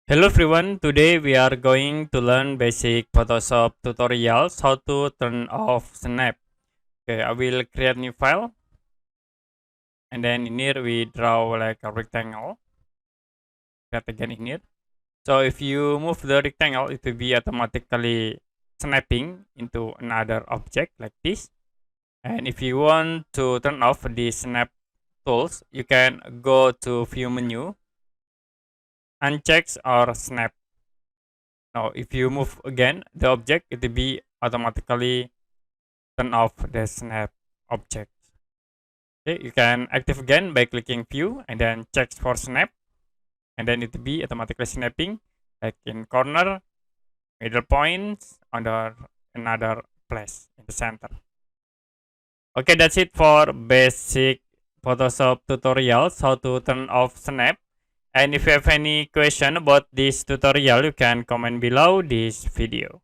Hello everyone, today we are going to learn basic Photoshop tutorials how to turn off snap. Okay, I will create new file and then in here we draw like a rectangle. Create again in here. So if you move the rectangle, it will be automatically snapping into another object like this. And if you want to turn off the snap tools, you can go to view menu, uncheck or snap. Now if you move again the object, it will be automatically turn off the snap object. Okay, you can active again by clicking view and then check for snap, and then it will be automatically snapping like in corner, middle points, under another place in the center. Okay, that's it for basic Photoshop tutorials how to turn off snap. And if you have any question about this tutorial, you can comment below this video.